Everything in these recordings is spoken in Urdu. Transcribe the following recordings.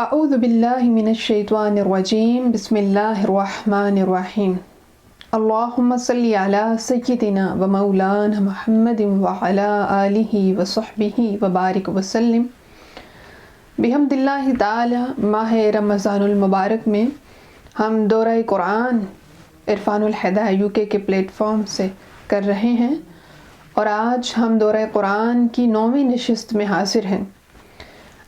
اعوذ باللہ من الشیطان الرجیم بسم اللہ الرحمن الرحیم اللہم صلی علی سیدنا و مولانا محمد وعلی آلہ وصحبہ وبارک وسلم۔ بحمد اللہ تعالی ماہ رمضان المبارک میں ہم دورہ قرآن عرفان الہدایہ UK کے پلیٹ فارم سے کر رہے ہیں، اور آج ہم دورہ قرآن کی 9ویں نشست میں حاضر ہیں۔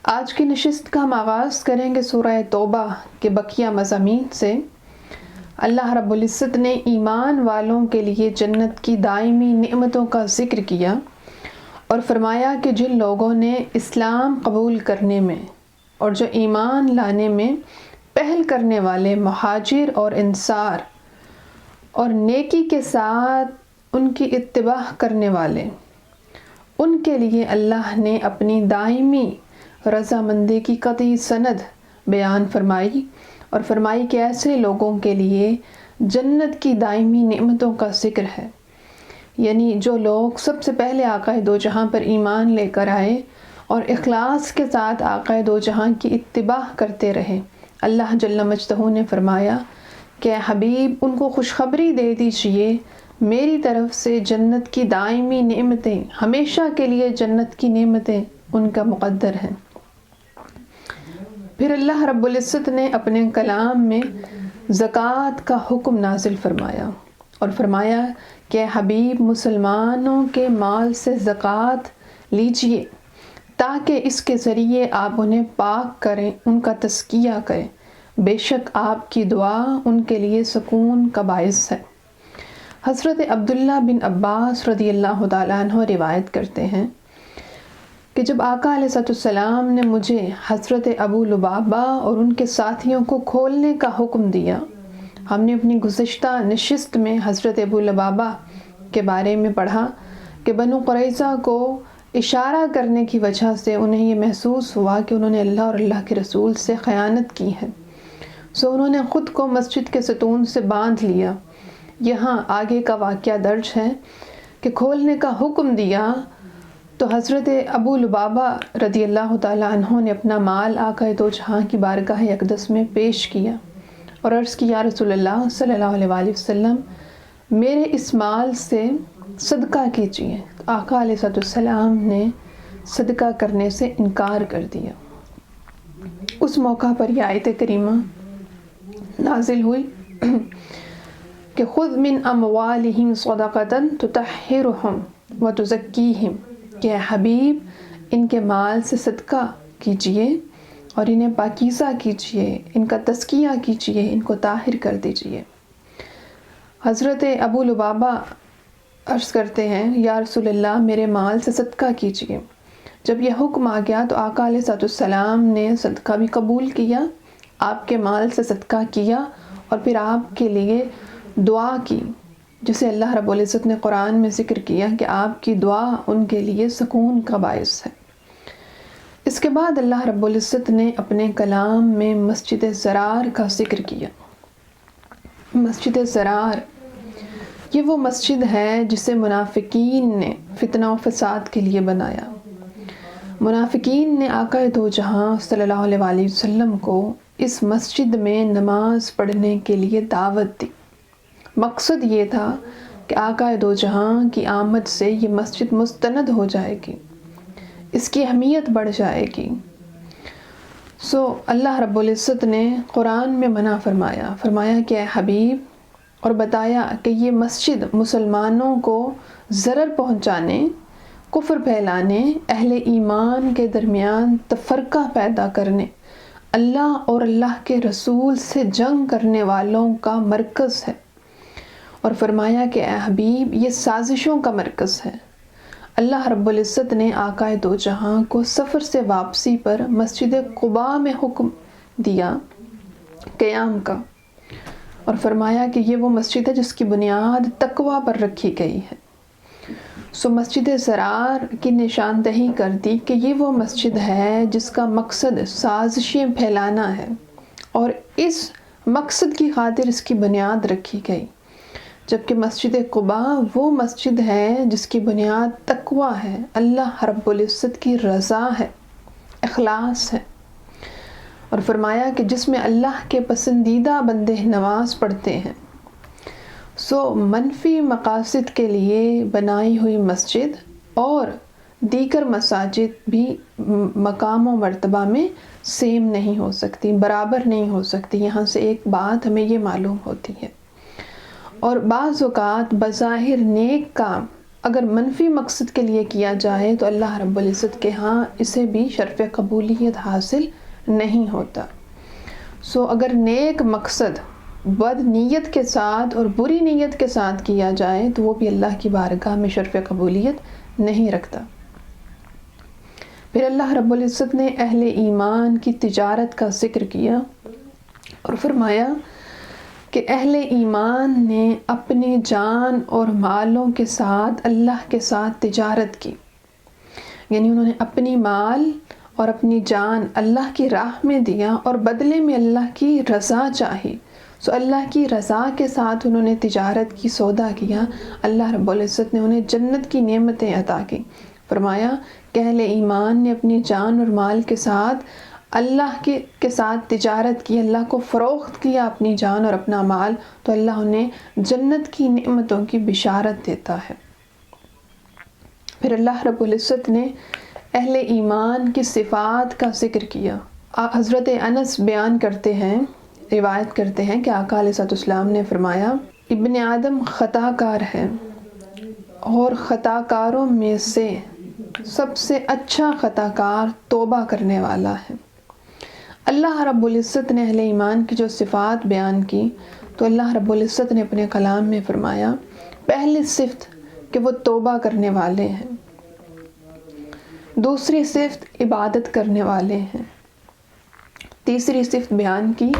آج کی نشست کا ہم آغاز کریں گے سورہ توبہ کے بقیہ مضامین سے۔ اللہ رب العزت نے ایمان والوں کے لیے جنت کی دائمی نعمتوں کا ذکر کیا اور فرمایا کہ جن لوگوں نے اسلام قبول کرنے میں اور جو ایمان لانے میں پہل کرنے والے مہاجر اور انصار اور نیکی کے ساتھ ان کی اتباع کرنے والے، ان کے لیے اللہ نے اپنی دائمی رضامندی کی قطعی سند بیان فرمائی اور فرمائی کہ ایسے لوگوں کے لیے جنت کی دائمی نعمتوں کا ذکر ہے، یعنی جو لوگ سب سے پہلے آقا دو جہاں پر ایمان لے کر آئے اور اخلاص کے ساتھ آقا دو جہاں کی اتباع کرتے رہے۔ اللہ جل مجدہ نے فرمایا کہ اے حبیب ان کو خوشخبری دے دیجئے میری طرف سے جنت کی دائمی نعمتیں، ہمیشہ کے لیے جنت کی نعمتیں ان کا مقدر ہیں۔ پھر اللہ رب العزت نے اپنے کلام میں زکوٰۃ کا حکم نازل فرمایا اور فرمایا کہ حبیب مسلمانوں کے مال سے زکوٰۃ لیجئے تاکہ اس کے ذریعے آپ انہیں پاک کریں، ان کا تزکیہ کریں، بے شک آپ کی دعا ان کے لیے سکون کا باعث ہے۔ حضرت عبداللہ بن عباس رضی اللہ تعالیٰ عنہ روایت کرتے ہیں کہ جب آقا علیہ السلام نے مجھے حضرت ابو لبابہ اور ان کے ساتھیوں کو کھولنے کا حکم دیا، ہم نے اپنی گزشتہ نشست میں حضرت ابو لبابہ کے بارے میں پڑھا کہ بنو قریظہ کو اشارہ کرنے کی وجہ سے انہیں یہ محسوس ہوا کہ انہوں نے اللہ اور اللہ کے رسول سے خیانت کی ہے، سو انہوں نے خود کو مسجد کے ستون سے باندھ لیا۔ یہاں آگے کا واقعہ درج ہے کہ کھولنے کا حکم دیا تو حضرت ابو لبابہ رضی اللہ تعالیٰ عنہ نے اپنا مال آقا دو جہاں کی بارگاہ اقدس میں پیش کیا اور عرض کی یا رسول اللہ صلی اللہ علیہ وآلہ وسلم میرے اس مال سے صدقہ کیجیے۔ آقا علیہ السلام نے صدقہ کرنے سے انکار کر دیا۔ اس موقع پر یہ آیت کریمہ نازل ہوئی کہ خذ من اموالہم صدقۃ تطہرہم وتزکیہم، کہ اے حبیب ان کے مال سے صدقہ کیجئے اور انہیں پاکیزہ کیجئے، ان کا تزکیہ کیجئے، ان کو طاہر کر دیجئے۔ حضرت ابو لبابہ عرض کرتے ہیں یا رسول اللہ میرے مال سے صدقہ کیجئے۔ جب یہ حکم آ گیا تو آقا علیہ السلام نے صدقہ بھی قبول کیا، آپ کے مال سے صدقہ کیا اور پھر آپ کے لیے دعا کی، جسے اللہ رب العزت نے قرآن میں ذکر کیا کہ آپ کی دعا ان کے لیے سکون کا باعث ہے۔ اس کے بعد اللہ رب العزت نے اپنے کلام میں مسجد ضرار کا ذکر کیا۔ مسجد ضرار یہ وہ مسجد ہے جسے منافقین نے فتنہ و فساد کے لیے بنایا۔ منافقین نے آقا دو جہاں صلی اللہ علیہ وآلہ وسلم کو اس مسجد میں نماز پڑھنے کے لیے دعوت دی۔ مقصد یہ تھا کہ آقا دو جہاں کی آمد سے یہ مسجد مستند ہو جائے گی، اس کی اہمیت بڑھ جائے گی۔ سو اللہ رب العزت نے قرآن میں منع فرمایا کہ اے حبیب، اور بتایا کہ یہ مسجد مسلمانوں کو ضرر پہنچانے، کفر پھیلانے، اہل ایمان کے درمیان تفرقہ پیدا کرنے، اللہ اور اللہ کے رسول سے جنگ کرنے والوں کا مرکز ہے، اور فرمایا کہ اے حبیب یہ سازشوں کا مرکز ہے۔ اللہ رب العزت نے آقا دو جہاں کو سفر سے واپسی پر مسجد قباء میں حکم دیا قیام کا، اور فرمایا کہ یہ وہ مسجد ہے جس کی بنیاد تقوی پر رکھی گئی ہے۔ سو مسجد ضرار کی نشاندہی کر دی کہ یہ وہ مسجد ہے جس کا مقصد سازشیں پھیلانا ہے، اور اس مقصد کی خاطر اس کی بنیاد رکھی گئی، جبکہ مسجد قباء وہ مسجد ہے جس کی بنیاد تقوی ہے، اللہ رب العزت کی رضا ہے، اخلاص ہے۔ اور فرمایا کہ جس میں اللہ کے پسندیدہ بندے نماز پڑھتے ہیں سو منفی مقاصد کے لیے بنائی ہوئی مسجد اور دیگر مساجد بھی مقام و مرتبہ میں سیم نہیں ہو سکتی، برابر نہیں ہو سکتی۔ یہاں سے ایک بات ہمیں یہ معلوم ہوتی ہے۔ اور بعض اوقات بظاہر نیک کام اگر منفی مقصد کے لیے کیا جائے تو اللہ رب العزت کے ہاں اسے بھی شرف قبولیت حاصل نہیں ہوتا۔ سو اگر نیک مقصد بد نیت کے ساتھ اور بری نیت کے ساتھ کیا جائے تو وہ بھی اللہ کی بارگاہ میں شرف قبولیت نہیں رکھتا۔ پھر اللہ رب العزت نے اہل ایمان کی تجارت کا ذکر کیا اور فرمایا کہ اہل ایمان نے اپنی جان اور مالوں کے ساتھ اللہ کے ساتھ تجارت کی، یعنی انہوں نے اپنی مال اور اپنی جان اللہ کی راہ میں دیا اور بدلے میں اللہ کی رضا چاہی۔ سو اللہ کی رضا کے ساتھ انہوں نے تجارت کی، سودا کیا، اللہ رب العزت نے انہیں جنت کی نعمتیں عطا کی۔ فرمایا کہ اہل ایمان نے اپنی جان اور مال کے ساتھ اللہ کے ساتھ تجارت کی، اللہ کو فروخت کیا اپنی جان اور اپنا مال، تو اللہ انہیں جنت کی نعمتوں کی بشارت دیتا ہے۔ پھر اللہ رب العزت نے اہل ایمان کی صفات کا ذکر کیا۔ حضرت انس بیان کرتے ہیں، روایت کرتے ہیں کہ آقا علیہ السلام نے فرمایا ابن آدم خطا کار ہے اور خطا کاروں میں سے سب سے اچھا خطا کار توبہ کرنے والا ہے۔ اللہ رب العزت نے اہل ایمان کی جو صفات بیان کی تو اللہ رب العزت نے اپنے کلام میں فرمایا پہلی صفت کہ وہ توبہ کرنے والے ہیں، دوسری صفت عبادت کرنے والے ہیں، تیسری صفت بیان کی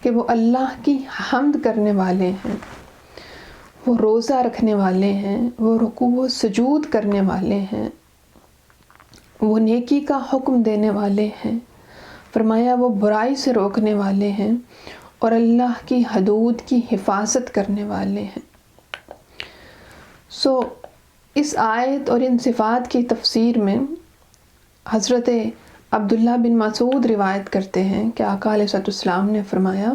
کہ وہ اللہ کی حمد کرنے والے ہیں، وہ روزہ رکھنے والے ہیں، وہ رکوع و سجود کرنے والے ہیں، وہ نیکی کا حکم دینے والے ہیں، فرمایا وہ برائی سے روکنے والے ہیں اور اللہ کی حدود کی حفاظت کرنے والے ہیں۔ سو اس آیت اور ان صفات کی تفسیر میں حضرت عبداللہ بن مسعود روایت کرتے ہیں کہ آقا علیہ السلام نے فرمایا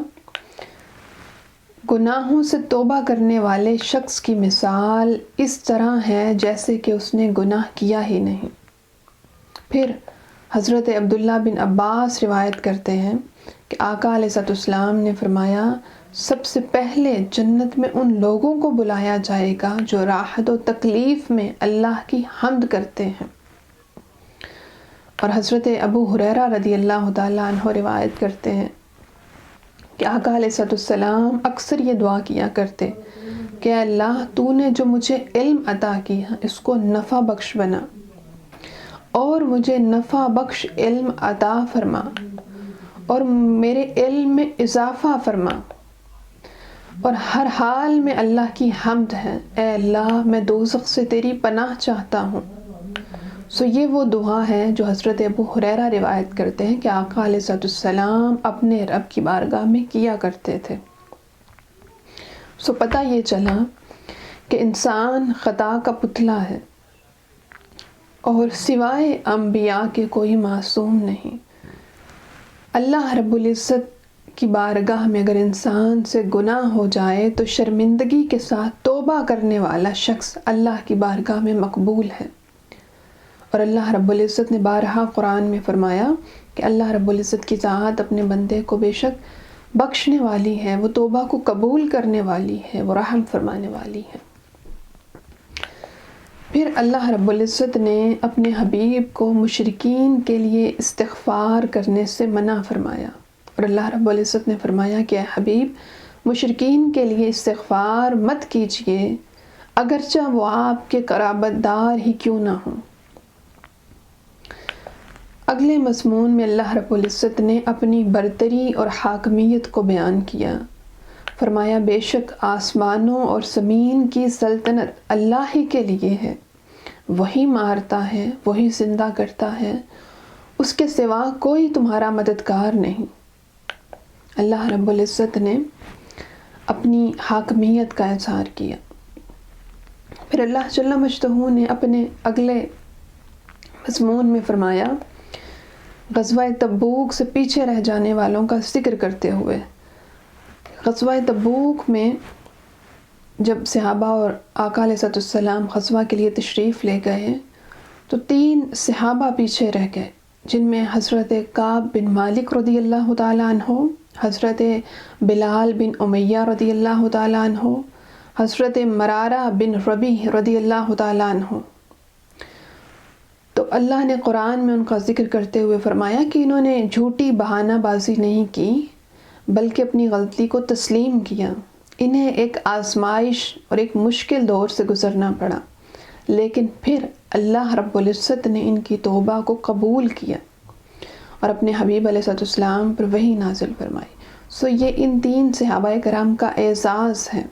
گناہوں سے توبہ کرنے والے شخص کی مثال اس طرح ہے جیسے کہ اس نے گناہ کیا ہی نہیں۔ پھر حضرت عبداللہ بن عباس روایت کرتے ہیں کہ آقا علیہ السلام نے فرمایا سب سے پہلے جنت میں ان لوگوں کو بلایا جائے گا جو راحت و تکلیف میں اللہ کی حمد کرتے ہیں۔ اور حضرت ابو ہریرہ رضی اللہ تعالیٰ عنہ روایت کرتے ہیں کہ آقا علیہ السلام اکثر یہ دعا کیا کرتے کہ اے اللہ تو نے جو مجھے علم عطا کیا اس کو نفع بخش بنا اور مجھے نفع بخش علم عطا فرما اور میرے علم میں اضافہ فرما، اور ہر حال میں اللہ کی حمد ہے، اے اللہ میں دوزخ سے تیری پناہ چاہتا ہوں۔ سو یہ وہ دعا ہے جو حضرت ابو ہریرہ روایت کرتے ہیں کہ آقا علیہ السلام اپنے رب کی بارگاہ میں کیا کرتے تھے۔ سو پتہ یہ چلا کہ انسان خطا کا پتلا ہے اور سوائے انبیاء کے کوئی معصوم نہیں۔ اللہ رب العزت کی بارگاہ میں اگر انسان سے گناہ ہو جائے تو شرمندگی کے ساتھ توبہ کرنے والا شخص اللہ کی بارگاہ میں مقبول ہے۔ اور اللہ رب العزت نے بارہا قرآن میں فرمایا کہ اللہ رب العزت کی ذات اپنے بندے کو بے شک بخشنے والی ہے، وہ توبہ کو قبول کرنے والی ہے، وہ رحم فرمانے والی ہے۔ پھر اللہ رب العزت نے اپنے حبیب کو مشرکین کے لیے استغفار کرنے سے منع فرمایا، اور اللہ رب العزت نے فرمایا کہ اے حبیب مشرکین کے لیے استغفار مت کیجیے اگرچہ وہ آپ کے قرابت دار ہی کیوں نہ ہوں۔ اگلے مضمون میں اللہ رب العزت نے اپنی برتری اور حاکمیت کو بیان کیا، فرمایا بے شک آسمانوں اور زمین کی سلطنت اللہ ہی کے لیے ہے، وہی مارتا ہے، وہی زندہ کرتا ہے، اس کے سوا کوئی تمہارا مددگار نہیں۔ اللہ رب العزت نے اپنی حاکمیت کا اظہار کیا۔ پھر اللہ جل مجدہ نے اپنے اگلے مضمون میں فرمایا غزوہ تبوک سے پیچھے رہ جانے والوں کا ذکر کرتے ہوئے، غزوہ تبوک میں جب صحابہ اور آقا علیہ السلام غزوہ کے لیے تشریف لے گئے تو 3 صحابہ پیچھے رہ گئے، جن میں حضرت کعب بن مالک رضی اللہ تعالیٰ عنہ، حضرت بلال بن امیہ رضی اللہ تعالیٰ عنہ، حضرت مرارہ بن ربیع رضی اللہ تعالیٰ عنہ۔ تو اللہ نے قرآن میں ان کا ذکر کرتے ہوئے فرمایا کہ انہوں نے جھوٹی بہانہ بازی نہیں کی بلکہ اپنی غلطی کو تسلیم کیا۔ انہیں ایک آزمائش اور ایک مشکل دور سے گزرنا پڑا، لیکن پھر اللہ رب العزت نے ان کی توبہ کو قبول کیا اور اپنے حبیب علیہ السلام پر وحی نازل فرمائی۔ یہ ان 3 صحابہ کرام کا اعزاز ہے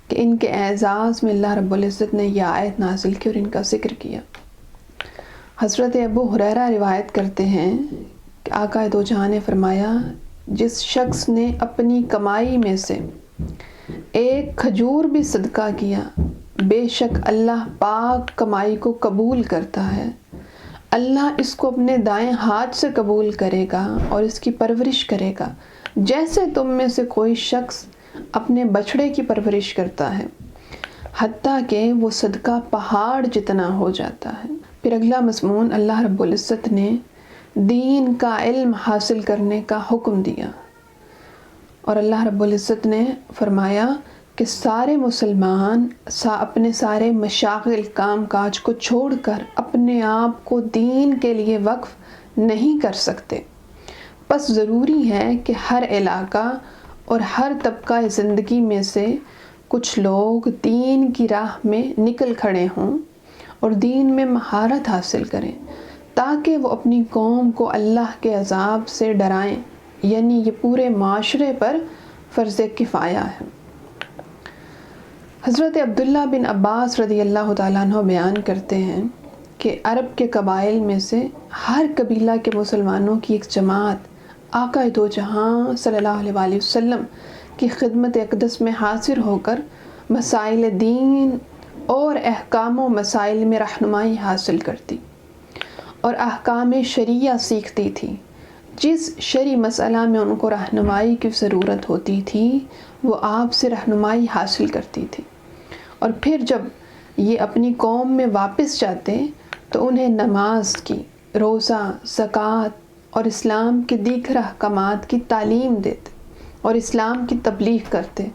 کہ ان کے اعزاز میں اللہ رب العزت نے یہ آیت نازل کی اور ان کا ذکر کیا۔ حضرت ابو ہریرہ روایت کرتے ہیں کہ آقا دو جہاں نے فرمایا، جس شخص نے اپنی کمائی میں سے ایک کھجور بھی صدقہ کیا، بے شک اللہ پاک کمائی کو قبول کرتا ہے۔ اللہ اس کو اپنے دائیں ہاتھ سے قبول کرے گا اور اس کی پرورش کرے گا، جیسے تم میں سے کوئی شخص اپنے بچڑے کی پرورش کرتا ہے، حتیٰ کہ وہ صدقہ پہاڑ جتنا ہو جاتا ہے۔ پھر اگلا مضمون، اللہ رب العزت نے دین کا علم حاصل کرنے کا حکم دیا، اور اللہ رب العزت نے فرمایا کہ سارے مسلمان اپنے سارے مشاغل کام کاج کو چھوڑ کر اپنے آپ کو دین کے لیے وقف نہیں کر سکتے، بس ضروری ہے کہ ہر علاقہ اور ہر طبقہ زندگی میں سے کچھ لوگ دین کی راہ میں نکل کھڑے ہوں اور دین میں مہارت حاصل کریں تاکہ وہ اپنی قوم کو اللہ کے عذاب سے ڈرائیں، یعنی یہ پورے معاشرے پر فرض کفایہ ہے۔ حضرت عبداللہ بن عباس رضی اللہ تعالیٰ عنہ بیان کرتے ہیں کہ عرب کے قبائل میں سے ہر قبیلہ کے مسلمانوں کی ایک جماعت آقا دو جہاں صلی اللہ علیہ وآلہ وسلم کی خدمت اقدس میں حاضر ہو کر مسائل دین اور احکام و مسائل میں رہنمائی حاصل کرتی اور احکام شریعہ سیکھتی تھی۔ جس شرعی مسئلہ میں ان کو رہنمائی کی ضرورت ہوتی تھی وہ آپ سے رہنمائی حاصل کرتی تھی، اور پھر جب یہ اپنی قوم میں واپس جاتے تو انہیں نماز کی، روزہ، زکوٰۃ اور اسلام کے دیگر احکامات کی تعلیم دیتے اور اسلام کی تبلیغ کرتے،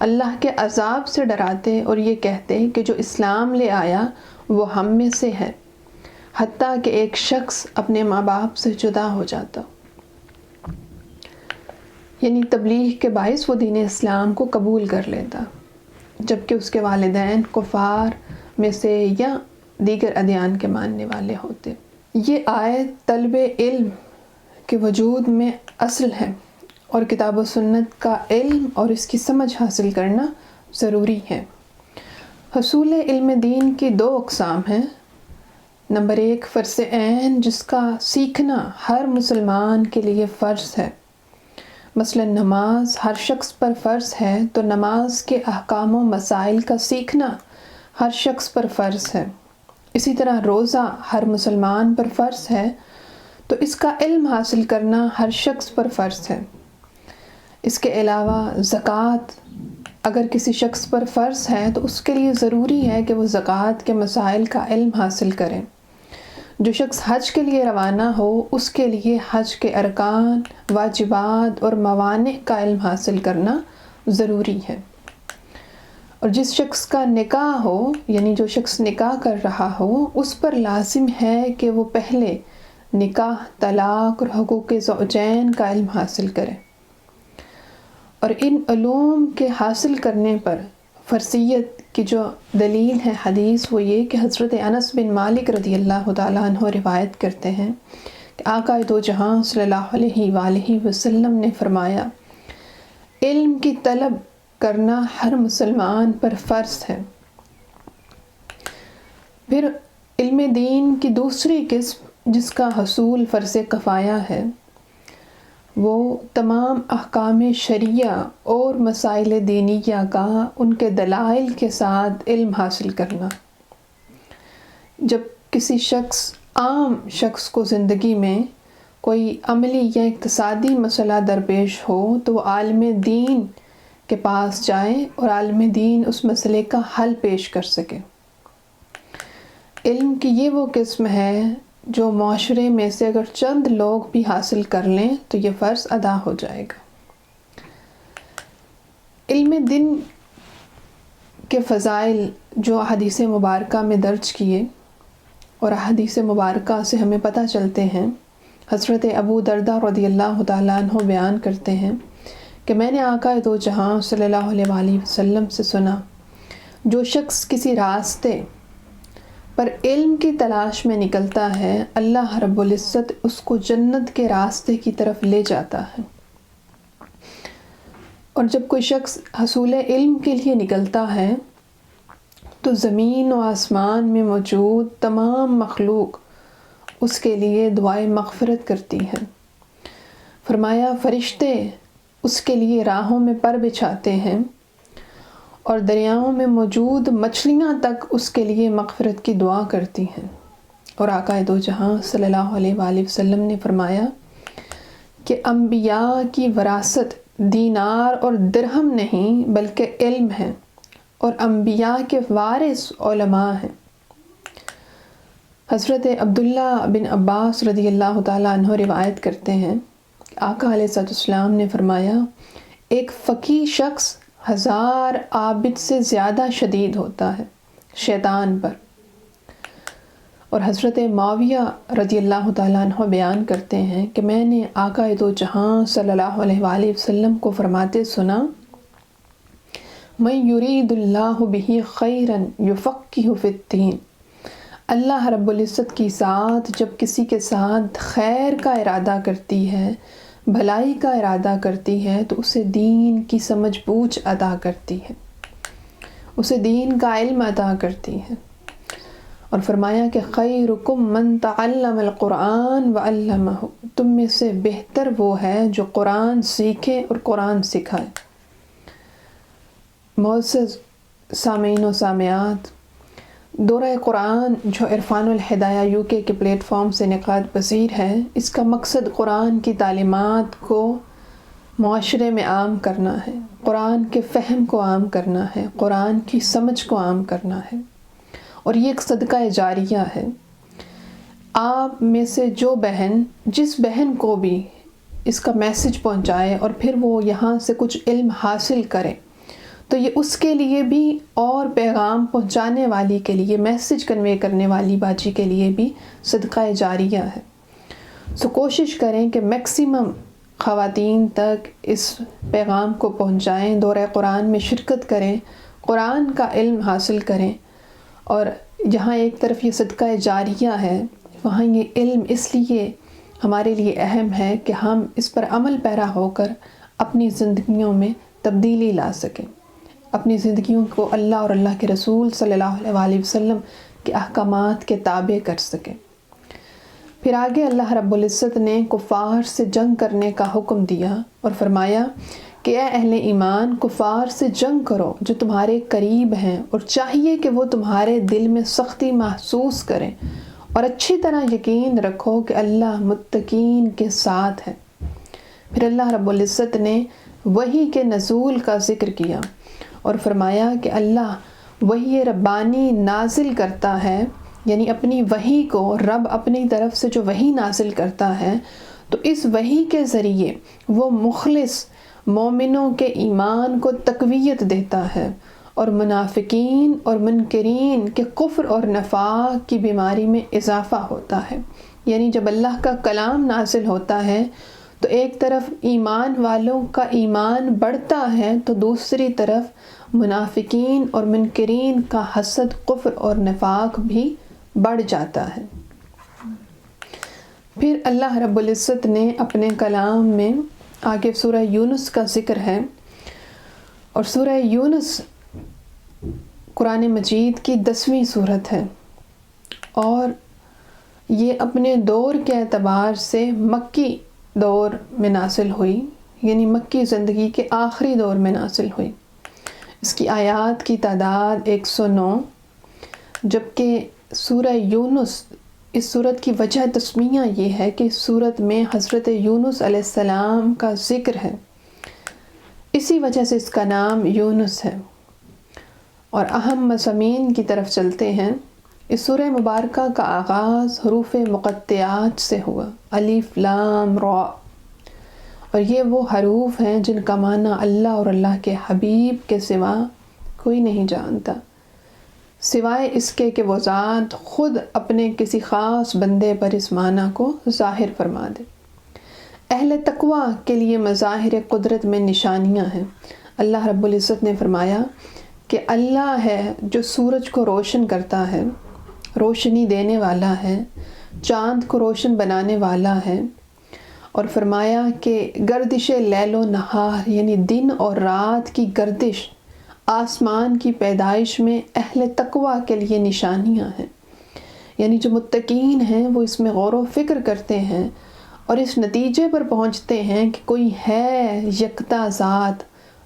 اللہ کے عذاب سے ڈراتے اور یہ کہتے کہ جو اسلام لے آیا وہ ہم میں سے ہے، حتیٰ کہ ایک شخص اپنے ماں باپ سے جدا ہو جاتا، یعنی تبلیغ کے باعث وہ دین اسلام کو قبول کر لیتا، جبکہ اس کے والدین کفار میں سے یا دیگر ادیان کے ماننے والے ہوتے۔ یہ آیت طلب علم کے وجود میں اصل ہے اور کتاب و سنت کا علم اور اس کی سمجھ حاصل کرنا ضروری ہے۔ حصول علم دین کی 2 اقسام ہیں۔ نمبر 1 فرض عین، جس کا سیکھنا ہر مسلمان کے لیے فرض ہے، مثلا نماز ہر شخص پر فرض ہے تو نماز کے احکام و مسائل کا سیکھنا ہر شخص پر فرض ہے۔ اسی طرح روزہ ہر مسلمان پر فرض ہے تو اس کا علم حاصل کرنا ہر شخص پر فرض ہے۔ اس کے علاوہ زکوٰۃ اگر کسی شخص پر فرض ہے تو اس کے لیے ضروری ہے کہ وہ زکوٰۃ کے مسائل کا علم حاصل کرے۔ جو شخص حج کے لیے روانہ ہو اس کے لیے حج کے ارکان، واجبات اور موانع کا علم حاصل کرنا ضروری ہے۔ اور جس شخص کا نکاح ہو، یعنی جو شخص نکاح کر رہا ہو، اس پر لازم ہے کہ وہ پہلے نکاح، طلاق اور حقوق زوجین کا علم حاصل کرے، اور ان علوم کے حاصل کرنے پر فرضیت کی جو دلیل ہے حدیث وہ یہ کہ حضرت انس بن مالک رضی اللہ تعالیٰ عنہ روایت کرتے ہیں کہ آقا دو جہاں صلی اللہ علیہ وآلہ وسلم نے فرمایا، علم کی طلب کرنا ہر مسلمان پر فرض ہے۔ پھر علم دین کی دوسری قسم جس کا حصول فرض کفایہ ہے وہ تمام احکام شریعہ اور مسائل دینیہ کا ان کے دلائل کے ساتھ علم حاصل کرنا۔ جب کسی عام شخص کو زندگی میں کوئی عملی یا اقتصادی مسئلہ درپیش ہو تو وہ عالم دین کے پاس جائیں اور عالم دین اس مسئلے کا حل پیش کر سکے۔ علم کی یہ وہ قسم ہے جو معاشرے میں سے اگر چند لوگ بھی حاصل کر لیں تو یہ فرض ادا ہو جائے گا۔ علم دین کے فضائل جو احادیث مبارکہ میں درج کیے اور احادیث مبارکہ سے ہمیں پتہ چلتے ہیں، حضرت ابو درداء رضی اللہ تعالیٰ عنہ بیان کرتے ہیں کہ میں نے آقا دو جہاں صلی اللہ علیہ وآلہ وسلم سے سنا، جو شخص کسی راستے پر علم کی تلاش میں نکلتا ہے، اللہ رب العزت اس کو جنت کے راستے کی طرف لے جاتا ہے، اور جب کوئی شخص حصول علم کے لیے نکلتا ہے تو زمین و آسمان میں موجود تمام مخلوق اس کے لیے دعائے مغفرت کرتی ہے۔ فرمایا فرشتے اس کے لیے راہوں میں پر بچھاتے ہیں اور دریاؤں میں موجود مچھلیاں تک اس کے لیے مغفرت کی دعا کرتی ہیں۔ اور آقا دو جہاں صلی اللہ علیہ وآلہ وسلم نے فرمایا کہ انبیاء کی وراثت دینار اور درہم نہیں بلکہ علم ہے، اور انبیاء کے وارث علماء ہیں۔ حضرت عبداللہ بن عباس رضی اللہ تعالیٰ عنہ روایت کرتے ہیں کہ آقا علیہ السلام نے فرمایا ایک فقیہ شخص 1000 عابد سے زیادہ شدید ہوتا ہے شیطان پر۔ اور حضرت معاویہ رضی اللہ تعالیٰ عنہ بیان کرتے ہیں کہ میں نے آقا دو جہاں صلی اللہ علیہ وآلہ وسلم کو فرماتے سنا، من یرید اللہ بہ خیرا یفقہہ فی الدین، اللہ رب العزت کی ذات جب کسی کے ساتھ خیر کا ارادہ کرتی ہے، بھلائی کا ارادہ کرتی ہے تو اسے دین کی سمجھ بوجھ عطا کرتی ہے، اسے دین کا علم عطا کرتی ہے۔ اور فرمایا کہ خیرکم من تعلم القرآن وعلمہ، تم میں سے بہتر وہ ہے جو قرآن سیکھے اور قرآن سکھائے۔ معزز سامعین و سامعات، دورہ قرآن جو عرفان الہدایہ UK کے پلیٹ فارم سے انعقاد پذیر ہے، اس کا مقصد قرآن کی تعلیمات کو معاشرے میں عام کرنا ہے، قرآن کے فہم کو عام کرنا ہے، قرآن کی سمجھ کو عام کرنا ہے، اور یہ ایک صدقہ جاریہ ہے۔ آپ میں سے جو بہن جس بہن کو بھی اس کا میسج پہنچائے اور پھر وہ یہاں سے کچھ علم حاصل کرے تو یہ اس کے لیے بھی اور پیغام پہنچانے والی کے لیے، میسج کنوے کرنے والی باجی کے لیے بھی صدقہ جاریہ ہے۔ سو کوشش کریں کہ میکسیمم خواتین تک اس پیغام کو پہنچائیں، دورہ قرآن میں شرکت کریں، قرآن کا علم حاصل کریں، اور جہاں ایک طرف یہ صدقہ جاریہ ہے، وہاں یہ علم اس لیے ہمارے لیے اہم ہے کہ ہم اس پر عمل پیرا ہو کر اپنی زندگیوں میں تبدیلی لا سکیں، اپنی زندگیوں کو اللہ اور اللہ کے رسول صلی اللہ علیہ وآلہ وسلم کے احکامات کے تابع کر سکیں۔ پھر آگے اللہ رب العزت نے کفار سے جنگ کرنے کا حکم دیا اور فرمایا کہ اے اہل ایمان، کفار سے جنگ کرو جو تمہارے قریب ہیں، اور چاہیے کہ وہ تمہارے دل میں سختی محسوس کریں، اور اچھی طرح یقین رکھو کہ اللہ متقین کے ساتھ ہے۔ پھر اللہ رب العزت نے وحی کے نزول کا ذکر کیا اور فرمایا کہ اللہ وحی ربانی نازل کرتا ہے، یعنی اپنی وحی کو رب اپنی طرف سے جو وحی نازل کرتا ہے تو اس وحی کے ذریعے وہ مخلص مومنوں کے ایمان کو تقویت دیتا ہے، اور منافقین اور منکرین کے کفر اور نفاق کی بیماری میں اضافہ ہوتا ہے۔ یعنی جب اللہ کا کلام نازل ہوتا ہے تو ایک طرف ایمان والوں کا ایمان بڑھتا ہے تو دوسری طرف منافقین اور منکرین کا حسد، کفر اور نفاق بھی بڑھ جاتا ہے۔ پھر اللہ رب العزت نے اپنے کلام میں آگے سورہ یونس کا ذکر ہے، اور سورہ یونس قرآن مجید کی 10ویں سورت ہے، اور یہ اپنے دور کے اعتبار سے مکی دور میں نازل ہوئی، یعنی مکی زندگی کے آخری دور میں نازل ہوئی۔ اس کی آیات کی تعداد 109، جبکہ سورہ یونس اس صورت کی وجہ تسمیہ یہ ہے کہ اس صورت میں حضرت یونس علیہ السلام کا ذکر ہے، اسی وجہ سے اس کا نام یونس ہے۔ اور اہم مضامین کی طرف چلتے ہیں۔ اس سورہ مبارکہ کا آغاز حروف مقطعات سے ہوا، الف لام را، اور یہ وہ حروف ہیں جن کا معنی اللہ اور اللہ کے حبیب کے سوا کوئی نہیں جانتا، سوائے اس کے کہ وہ ذات خود اپنے کسی خاص بندے پر اس معنی کو ظاہر فرما دے۔ اہل تقوی کے لیے مظاہر قدرت میں نشانیاں ہیں۔ اللہ رب العزت نے فرمایا کہ اللہ ہے جو سورج کو روشن کرتا ہے، روشنی دینے والا ہے، چاند کو روشن بنانے والا ہے، اور فرمایا کہ گردش لیل و نہار یعنی دن اور رات کی گردش آسمان کی پیدائش میں اہل تقوی کے لیے نشانیاں ہیں، یعنی جو متقین ہیں وہ اس میں غور و فکر کرتے ہیں اور اس نتیجے پر پہنچتے ہیں کہ کوئی ہے یکتا ذات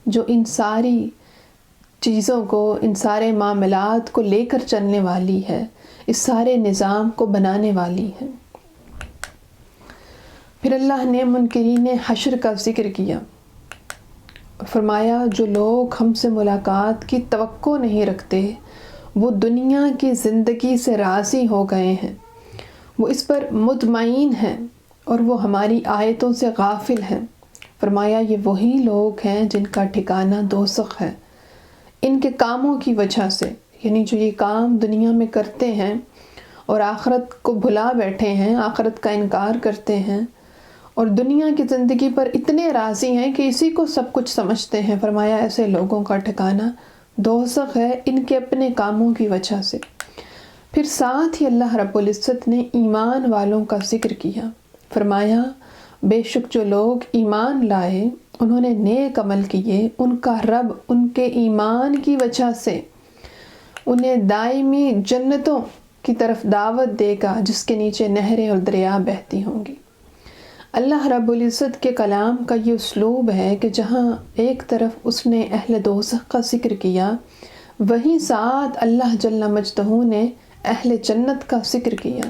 جو ان ساری چیزوں کو، ان سارے معاملات کو لے کر چلنے والی ہے، اس سارے نظام کو بنانے والی ہے۔ پھر اللہ نے منکرین حشر کا ذکر کیا، فرمایا جو لوگ ہم سے ملاقات کی توقع نہیں رکھتے وہ دنیا کی زندگی سے راضی ہو گئے ہیں، وہ اس پر مطمئن ہیں اور وہ ہماری آیتوں سے غافل ہیں۔ فرمایا یہ وہی لوگ ہیں جن کا ٹھکانہ دوزخ ہے، ان کے کاموں کی وجہ سے، یعنی جو یہ کام دنیا میں کرتے ہیں اور آخرت کو بھلا بیٹھے ہیں، آخرت کا انکار کرتے ہیں اور دنیا کی زندگی پر اتنے راضی ہیں کہ اسی کو سب کچھ سمجھتے ہیں۔ فرمایا ایسے لوگوں کا ٹھکانہ دوزخ ہے ان کے اپنے کاموں کی وجہ سے۔ پھر ساتھ ہی اللہ رب العزت نے ایمان والوں کا ذکر کیا، فرمایا بے شک جو لوگ ایمان لائے، انہوں نے نیک عمل کیے، ان کا رب ان کے ایمان کی وجہ سے انہیں دائمی جنتوں کی طرف دعوت دے گا جس کے نیچے نہریں اور دریا بہتی ہوں گی۔ اللہ رب العزت کے کلام کا یہ اسلوب ہے کہ جہاں ایک طرف اس نے اہل دوزخ کا ذکر کیا، وہیں ساتھ اللہ جل مجدہ نے اہل جنت کا ذکر کیا۔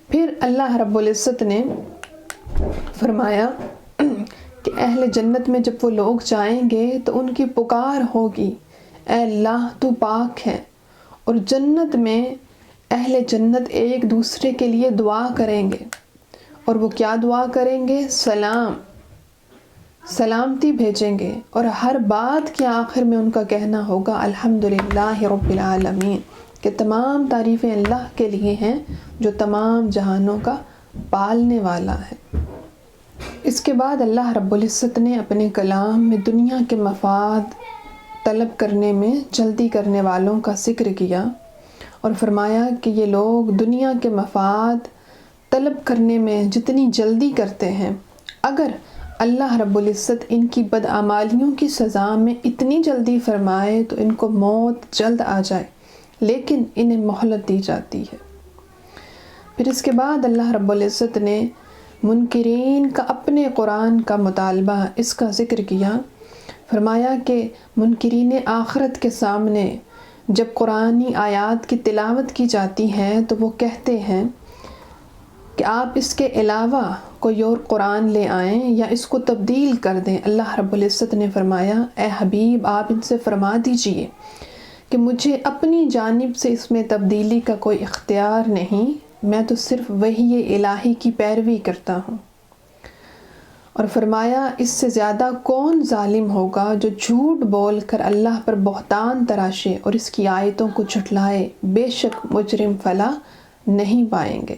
پھر اللہ رب العزت نے فرمایا کہ اہل جنت میں جب وہ لوگ جائیں گے تو ان کی پکار ہوگی، اے اللہ تو پاک ہے، اور جنت میں اہل جنت ایک دوسرے کے لیے دعا کریں گے، اور وہ کیا دعا کریں گے؟ سلامتی بھیجیں گے، اور ہر بات کے آخر میں ان کا کہنا ہوگا الحمدللہ رب العالمین، کہ تمام تعریفیں اللہ کے لیے ہیں جو تمام جہانوں کا پالنے والا ہے۔ اس کے بعد اللہ رب العزت نے اپنے کلام میں دنیا کے مفاد طلب کرنے میں جلدی کرنے والوں کا ذکر کیا اور فرمایا کہ یہ لوگ دنیا کے مفاد طلب کرنے میں جتنی جلدی کرتے ہیں، اگر اللہ رب العزت ان کی بدعمالیوں کی سزا میں اتنی جلدی فرمائے تو ان کو موت جلد آ جائے، لیکن انہیں مہلت دی جاتی ہے۔ پھر اس کے بعد اللہ رب العزت نے منکرین کا اپنے قرآن کا مطالبہ، اس کا ذکر کیا، فرمایا کہ منکرین آخرت کے سامنے جب قرآنی آیات کی تلاوت کی جاتی ہے تو وہ کہتے ہیں کہ آپ اس کے علاوہ کوئی اور قرآن لے آئیں یا اس کو تبدیل کر دیں۔ اللہ رب العزت نے فرمایا اے حبیب آپ ان سے فرما دیجئے کہ مجھے اپنی جانب سے اس میں تبدیلی کا کوئی اختیار نہیں، میں تو صرف وحی الہی کی پیروی کرتا ہوں۔ اور فرمایا اس سے زیادہ کون ظالم ہوگا جو جھوٹ بول کر اللہ پر بہتان تراشے اور اس کی آیتوں کو جھٹلائے، بے شک مجرم فلاح نہیں پائیں گے۔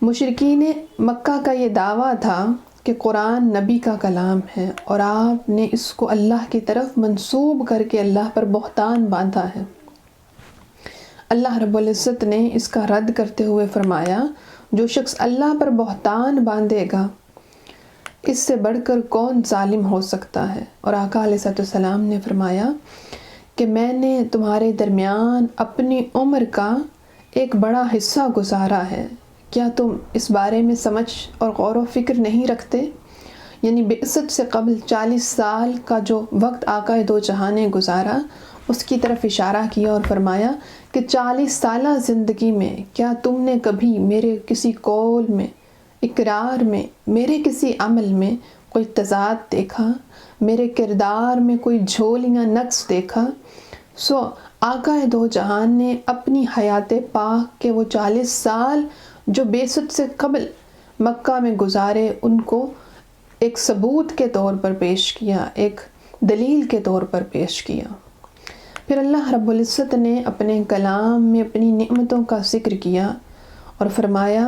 مشرکین مکہ کا یہ دعویٰ تھا کہ قرآن نبی کا کلام ہے اور آپ نے اس کو اللہ کی طرف منسوب کر کے اللہ پر بہتان باندھا ہے۔ اللہ رب العزت نے اس کا رد کرتے ہوئے فرمایا جو شخص اللہ پر بہتان باندھے گا اس سے بڑھ کر کون ظالم ہو سکتا ہے۔ اور آقا علیہ السلام نے فرمایا کہ میں نے تمہارے درمیان اپنی عمر کا ایک بڑا حصہ گزارا ہے، کیا تم اس بارے میں سمجھ اور غور و فکر نہیں رکھتے؟ یعنی بعثت سے قبل 40 سال کا جو وقت آقا دو جہاں نے گزارا، اس کی طرف اشارہ کیا اور فرمایا کہ 40 سالہ زندگی میں کیا تم نے کبھی میرے کسی قول میں، اقرار میں، میرے کسی عمل میں کوئی تضاد دیکھا، میرے کردار میں کوئی جھول یا نقص دیکھا؟ سو آقا دو جہان نے اپنی حیات پاک کے وہ 40 سال جو بعثت سے قبل مکہ میں گزارے ان کو ایک ثبوت کے طور پر پیش کیا، ایک دلیل کے طور پر پیش کیا۔ پھر اللہ رب العزت نے اپنے کلام میں اپنی نعمتوں کا ذکر کیا اور فرمایا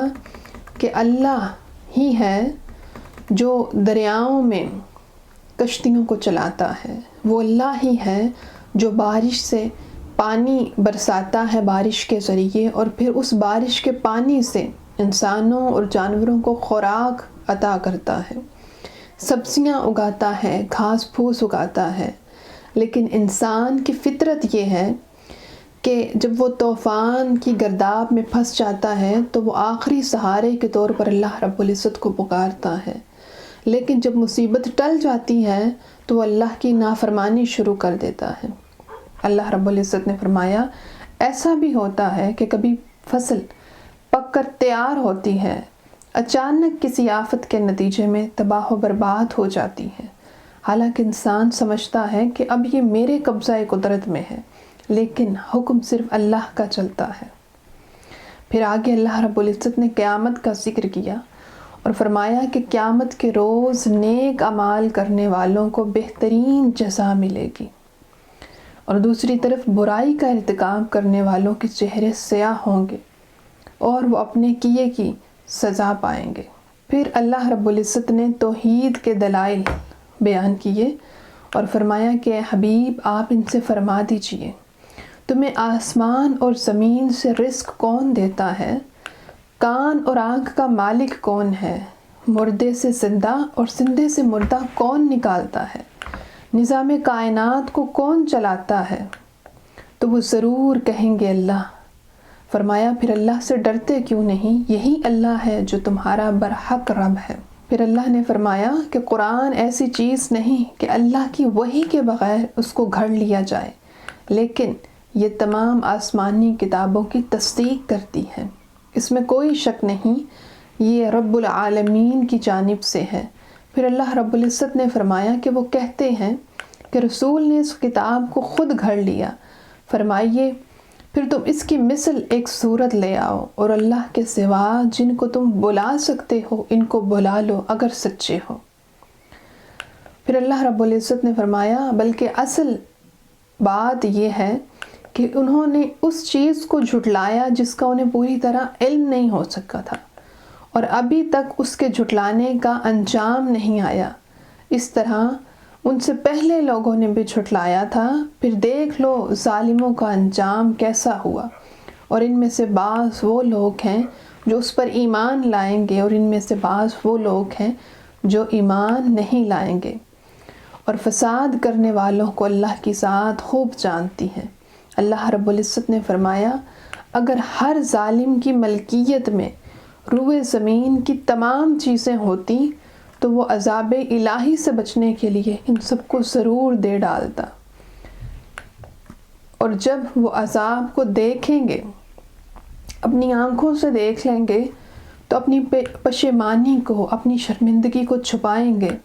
کہ اللہ ہی ہے جو دریاؤں میں کشتیوں کو چلاتا ہے، وہ اللہ ہی ہے جو بارش سے پانی برساتا ہے بارش کے ذریعے، اور پھر اس بارش کے پانی سے انسانوں اور جانوروں کو خوراک عطا کرتا ہے، سبزیاں اگاتا ہے، گھاس پھوس اگاتا ہے۔ لیکن انسان کی فطرت یہ ہے کہ جب وہ طوفان کی گرداب میں پھنس جاتا ہے تو وہ آخری سہارے کے طور پر اللہ رب العزت کو پکارتا ہے، لیکن جب مصیبت ٹل جاتی ہے تو وہ اللہ کی نافرمانی شروع کر دیتا ہے۔ اللہ رب العزت نے فرمایا ایسا بھی ہوتا ہے کہ کبھی فصل پک کر تیار ہوتی ہے، اچانک کسی آفت کے نتیجے میں تباہ و برباد ہو جاتی ہے، حالانکہ انسان سمجھتا ہے کہ اب یہ میرے قبضہ قدرت میں ہے، لیکن حکم صرف اللہ کا چلتا ہے۔ پھر آگے اللہ رب العزت نے قیامت کا ذکر کیا اور فرمایا کہ قیامت کے روز نیک اعمال کرنے والوں کو بہترین جزا ملے گی، اور دوسری طرف برائی کا ارتکاب کرنے والوں کے چہرے سیاہ ہوں گے اور وہ اپنے کیے کی سزا پائیں گے۔ پھر اللہ رب العزت نے توحید کے دلائل بیان کیے اور فرمایا کہ اے حبیب آپ ان سے فرما دیجئے تمہیں آسمان اور زمین سے رزق کون دیتا ہے؟ کان اور آنکھ کا مالک کون ہے؟ مردے سے زندہ اور زندے سے مردہ کون نکالتا ہے؟ نظام کائنات کو کون چلاتا ہے؟ تو وہ ضرور کہیں گے اللہ۔ فرمایا پھر اللہ سے ڈرتے کیوں نہیں؟ یہی اللہ ہے جو تمہارا برحق رب ہے۔ پھر اللہ نے فرمایا کہ قرآن ایسی چیز نہیں کہ اللہ کی وحی کے بغیر اس کو گھڑ لیا جائے، لیکن یہ تمام آسمانی کتابوں کی تصدیق کرتی ہے، اس میں کوئی شک نہیں، یہ رب العالمین کی جانب سے ہے۔ پھر اللہ رب العزت نے فرمایا کہ وہ کہتے ہیں کہ رسول نے اس کتاب کو خود گھڑ لیا، فرمائیے پھر تم اس کی مثل ایک صورت لے آؤ اور اللہ کے سوا جن کو تم بلا سکتے ہو ان کو بلا لو اگر سچے ہو۔ پھر اللہ رب العزت نے فرمایا بلکہ اصل بات یہ ہے کہ انہوں نے اس چیز کو جھٹلایا جس کا انہیں پوری طرح علم نہیں ہو سکا تھا، اور ابھی تک اس کے جھٹلانے کا انجام نہیں آیا۔ اس طرح ان سے پہلے لوگوں نے بھی جھٹلایا تھا، پھر دیکھ لو ظالموں کا انجام کیسا ہوا۔ اور ان میں سے بعض وہ لوگ ہیں جو اس پر ایمان لائیں گے، اور ان میں سے بعض وہ لوگ ہیں جو ایمان نہیں لائیں گے۔ اور فساد کرنے والوں کو اللہ کی ذات خوب جانتی ہے۔ اللہ رب العزت نے فرمایا اگر ہر ظالم کی ملکیت میں روئے زمین کی تمام چیزیں ہوتی تو وہ عذاب الہی سے بچنے کے لیے ان سب کو ضرور دے ڈالتا، اور جب وہ عذاب کو دیکھیں گے، اپنی آنکھوں سے دیکھ لیں گے، تو اپنی پشیمانی کو، اپنی شرمندگی کو چھپائیں گے۔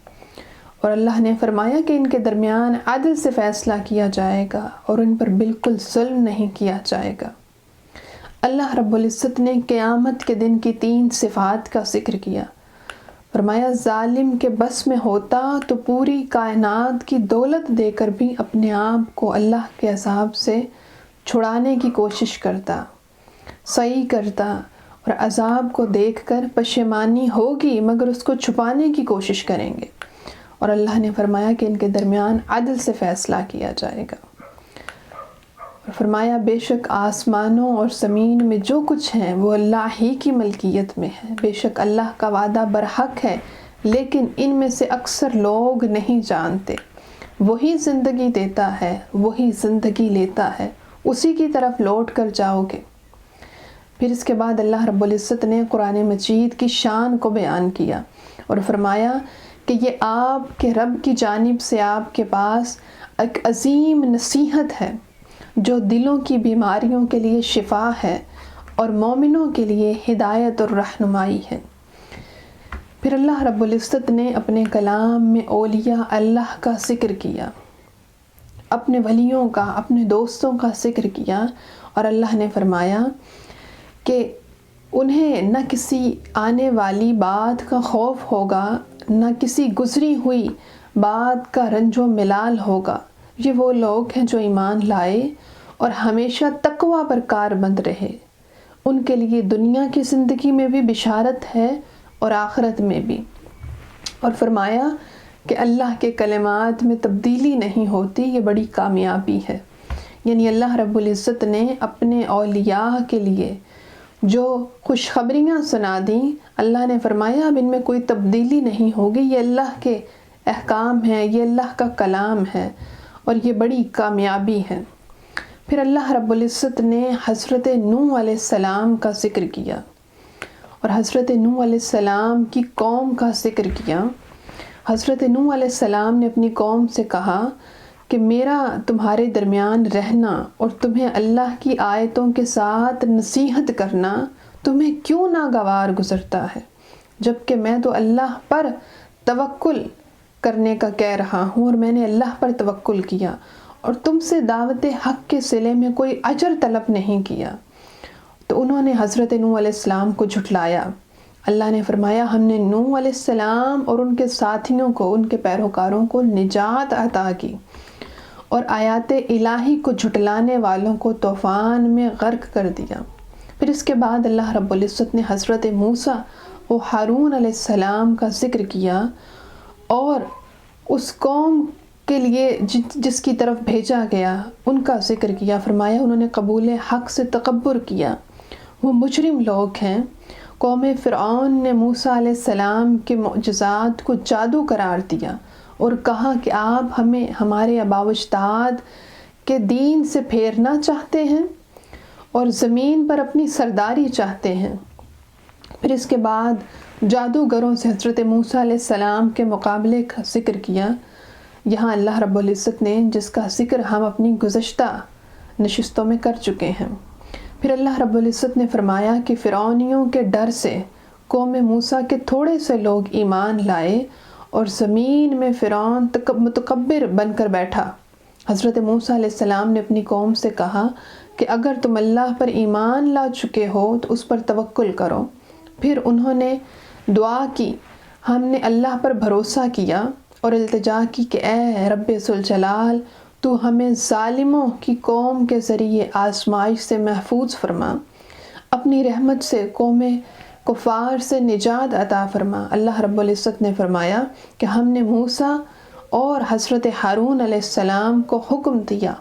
اور اللہ نے فرمایا کہ ان کے درمیان عدل سے فیصلہ کیا جائے گا اور ان پر بالکل ظلم نہیں کیا جائے گا۔ اللہ رب العزت نے قیامت کے دن کی 3 صفات کا ذکر کیا۔ فرمایا ظالم کے بس میں ہوتا تو پوری کائنات کی دولت دے کر بھی اپنے آپ کو اللہ کے عذاب سے چھڑانے کی کوشش کرتا، سعی کرتا، اور عذاب کو دیکھ کر پشیمانی ہوگی مگر اس کو چھپانے کی کوشش کریں گے۔ اور اللہ نے فرمایا کہ ان کے درمیان عدل سے فیصلہ کیا جائے گا۔ اور فرمایا بے شک آسمانوں اور زمین میں جو کچھ ہیں وہ اللہ ہی کی ملکیت میں ہے، بے شک اللہ کا وعدہ برحق ہے، لیکن ان میں سے اکثر لوگ نہیں جانتے۔ وہی زندگی دیتا ہے، وہی زندگی لیتا ہے، اسی کی طرف لوٹ کر جاؤ گے۔ پھر اس کے بعد اللہ رب العزت نے قرآن مجید کی شان کو بیان کیا اور فرمایا کہ یہ آپ کے رب کی جانب سے آپ کے پاس ایک عظیم نصیحت ہے جو دلوں کی بیماریوں کے لیے شفا ہے اور مومنوں کے لیے ہدایت اور رہنمائی ہے۔ پھر اللہ رب العزت نے اپنے کلام میں اولیاء اللہ کا ذکر کیا، اپنے ولیوں کا، اپنے دوستوں کا ذکر کیا، اور اللہ نے فرمایا کہ انہیں نہ کسی آنے والی بات کا خوف ہوگا، نہ کسی گزری ہوئی بات کا رنج و ملال ہوگا۔ یہ وہ لوگ ہیں جو ایمان لائے اور ہمیشہ تقوی پر کاربند رہے، ان کے لیے دنیا کی زندگی میں بھی بشارت ہے اور آخرت میں بھی۔ اور فرمایا کہ اللہ کے کلمات میں تبدیلی نہیں ہوتی، یہ بڑی کامیابی ہے۔ یعنی اللہ رب العزت نے اپنے اولیاء کے لیے جو خوشخبریاں سنا دیں، اللہ نے فرمایا اب ان میں کوئی تبدیلی نہیں ہوگی، یہ اللہ کے احکام ہیں، یہ اللہ کا کلام ہے، اور یہ بڑی کامیابی ہے۔ پھر اللہ رب العزت نے حضرت نوح علیہ السلام کا ذکر کیا، اور حضرت نوح علیہ السلام کی قوم کا ذکر کیا۔ حضرت نوح علیہ السلام نے اپنی قوم سے کہا کہ میرا تمہارے درمیان رہنا اور تمہیں اللہ کی آیتوں کے ساتھ نصیحت کرنا تمہیں کیوں ناگوار گزرتا ہے، جبکہ میں تو اللہ پر توکل کرنے کا کہہ رہا ہوں، اور میں نے اللہ پر توکل کیا اور تم سے دعوت حق کے صلے میں کوئی اجر طلب نہیں کیا۔ تو انہوں نے حضرت نوح علیہ السلام کو جھٹلایا۔ اللہ نے فرمایا ہم نے نوح علیہ السلام اور ان کے ساتھیوں کو، ان کے پیروکاروں کو نجات عطا کی، اور آیات الہی کو جھٹلانے والوں کو طوفان میں غرق کر دیا۔ پھر اس کے بعد اللہ رب العزت نے حضرت موسیٰ و ہارون علیہ السلام کا ذکر کیا، اور اس قوم کے لیے جس کی طرف بھیجا گیا ان کا ذکر کیا۔ فرمایا انہوں نے قبول حق سے تکبر کیا، وہ مجرم لوگ ہیں۔ قوم فرعون نے موسیٰ علیہ السلام کے معجزات کو جادو قرار دیا اور کہا کہ آپ ہمیں ہمارے آباء و اجداد کے دین سے پھیرنا چاہتے ہیں اور زمین پر اپنی سرداری چاہتے ہیں۔ پھر اس کے بعد جادوگروں سے حضرت موسیٰ علیہ السلام کے مقابلے کا ذکر کیا۔ یہاں اللہ رب العزت نے جس کا ذکر ہم اپنی گزشتہ نشستوں میں کر چکے ہیں۔ پھر اللہ رب العزت نے فرمایا کہ فرعونیوں کے ڈر سے قوم موسیٰ کے تھوڑے سے لوگ ایمان لائے اور زمین میں فرعون متکبر بن کر بیٹھا۔ حضرت موسیٰ علیہ السلام نے اپنی قوم سے کہا کہ اگر تم اللہ پر ایمان لا چکے ہو تو اس پر توکل کرو۔ پھر انہوں نے دعا کی، ہم نے اللہ پر بھروسہ کیا اور التجا کی کہ اے رب ذوالجلال تو ہمیں ظالموں کی قوم کے ذریعے آزمائش سے محفوظ فرما، اپنی رحمت سے قوم کفار سے نجات عطا فرما۔ اللہ رب العزت نے فرمایا کہ ہم نے موسیٰ اور حضرت ہارون علیہ السلام کو حکم دیا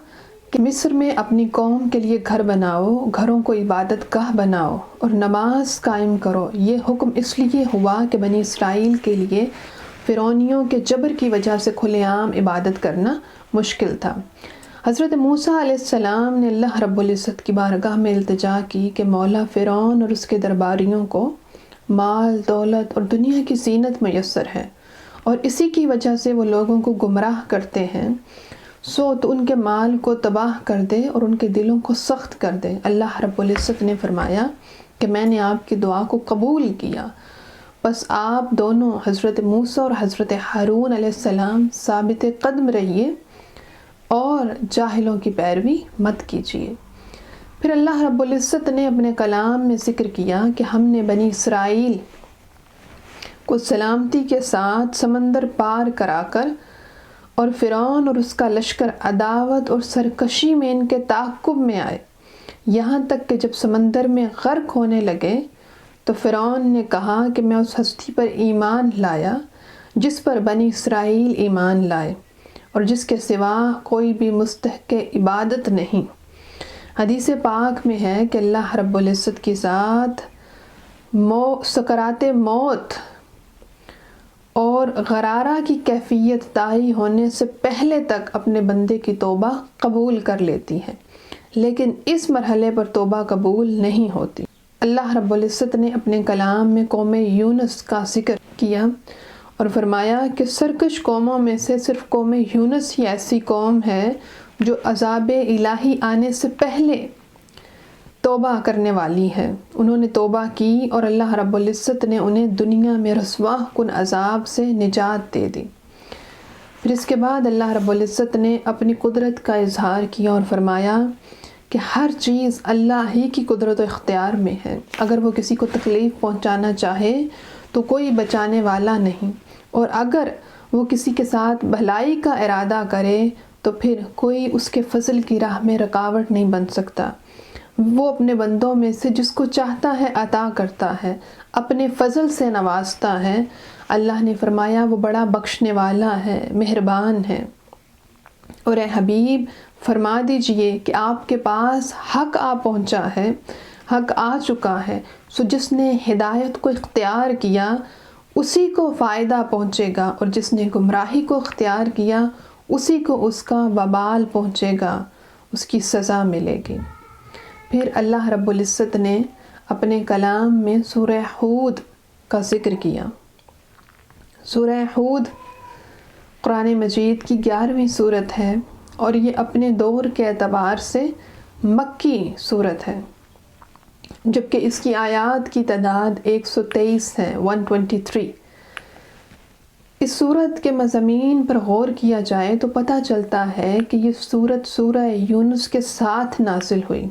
کہ مصر میں اپنی قوم کے لیے گھر بناؤ، گھروں کو عبادت گاہ بناؤ اور نماز قائم کرو۔ یہ حکم اس لیے ہوا کہ بنی اسرائیل کے لیے فرعونیوں کے جبر کی وجہ سے کھلے عام عبادت کرنا مشکل تھا۔ حضرت موسیٰ علیہ السلام نے اللہ رب العزت کی بارگاہ میں التجا کی کہ مولا فرعون اور اس کے درباریوں کو مال، دولت اور دنیا کی زینت میسر ہے، اور اسی کی وجہ سے وہ لوگوں کو گمراہ کرتے ہیں، تو ان کے مال کو تباہ کر دے اور ان کے دلوں کو سخت کر دے۔ اللہ رب العزت نے فرمایا کہ میں نے آپ کی دعا کو قبول کیا، بس آپ دونوں حضرت موسیٰ اور حضرت ہارون علیہ السلام ثابت قدم رہیے اور جاہلوں کی پیروی مت کیجیے۔ پھر اللہ رب العزت نے اپنے کلام میں ذکر کیا کہ ہم نے بنی اسرائیل کو سلامتی کے ساتھ سمندر پار کرا کر، اور فرعون اور اس کا لشکر عداوت اور سرکشی میں ان کے تعاقب میں آئے، یہاں تک کہ جب سمندر میں غرق ہونے لگے تو فرعون نے کہا کہ میں اس ہستی پر ایمان لایا جس پر بنی اسرائیل ایمان لائے اور جس کے سوا کوئی بھی مستحق عبادت نہیں۔ حدیث پاک میں ہے کہ اللہ رب العزت کی ذات سکرات موت اور غرارہ کی کیفیت طاری ہونے سے پہلے تک اپنے بندے کی توبہ قبول کر لیتی ہے، لیکن اس مرحلے پر توبہ قبول نہیں ہوتی۔ اللہ رب العزت نے اپنے کلام میں قوم یونس کا ذکر کیا اور فرمایا کہ سرکش قوموں میں سے صرف قوم یونس ہی ایسی قوم ہے جو عذاب الہی آنے سے پہلے توبہ کرنے والی ہے، انہوں نے توبہ کی اور اللہ رب العزت نے انہیں دنیا میں رسوا کن عذاب سے نجات دے دی۔ پھر اس کے بعد اللہ رب العزت نے اپنی قدرت کا اظہار کیا اور فرمایا کہ ہر چیز اللہ ہی کی قدرت و اختیار میں ہے۔ اگر وہ کسی کو تکلیف پہنچانا چاہے تو کوئی بچانے والا نہیں، اور اگر وہ کسی کے ساتھ بھلائی کا ارادہ کرے تو پھر کوئی اس کے فضل کی راہ میں رکاوٹ نہیں بن سکتا۔ وہ اپنے بندوں میں سے جس کو چاہتا ہے عطا کرتا ہے، اپنے فضل سے نوازتا ہے۔ اللہ نے فرمایا وہ بڑا بخشنے والا ہے، مہربان ہے۔ اور اے حبیب فرما دیجئے کہ آپ کے پاس حق آ پہنچا ہے، حق آ چکا ہے، سو جس نے ہدایت کو اختیار کیا اسی کو فائدہ پہنچے گا، اور جس نے گمراہی کو اختیار کیا اسی کو اس کا وبال پہنچے گا، اس کی سزا ملے گی۔ پھر اللہ رب العزت نے اپنے کلام میں سورہ ہود کا ذکر کیا۔ سورہ ہود قرآن مجید کی 11ویں سورت ہے، اور یہ اپنے دور کے اعتبار سے مکی سورت ہے، جبکہ اس کی آیات کی تعداد 123 ہے، 123۔ اس سورت کے مضامین پر غور کیا جائے تو پتہ چلتا ہے کہ یہ سورت سورہ یونس کے ساتھ نازل ہوئی،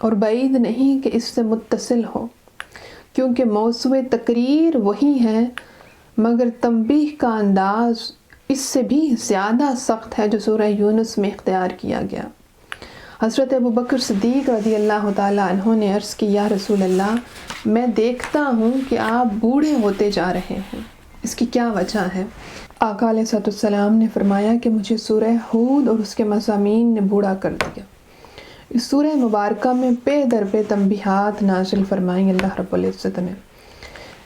اور بعید نہیں کہ اس سے متصل ہو، کیونکہ موضوع تقریر وہی ہے، مگر تنبیہ کا انداز اس سے بھی زیادہ سخت ہے جو سورہ یونس میں اختیار کیا گیا۔ حضرت ابوبکر صدیق رضی اللہ تعالیٰ عنہ نے عرض کی، یا رسول اللہ، میں دیکھتا ہوں کہ آپ بوڑھے ہوتے جا رہے ہیں، اس کی کیا وجہ ہے؟ آقا علیہ السلام نے فرمایا کہ مجھے سورہ ہود اور اس کے مضامین نے بوڑھا کر دیا۔ اس سورہ مبارکہ میں پے در پے تنبیہات نازل فرمائیں اللہ رب العزت نے۔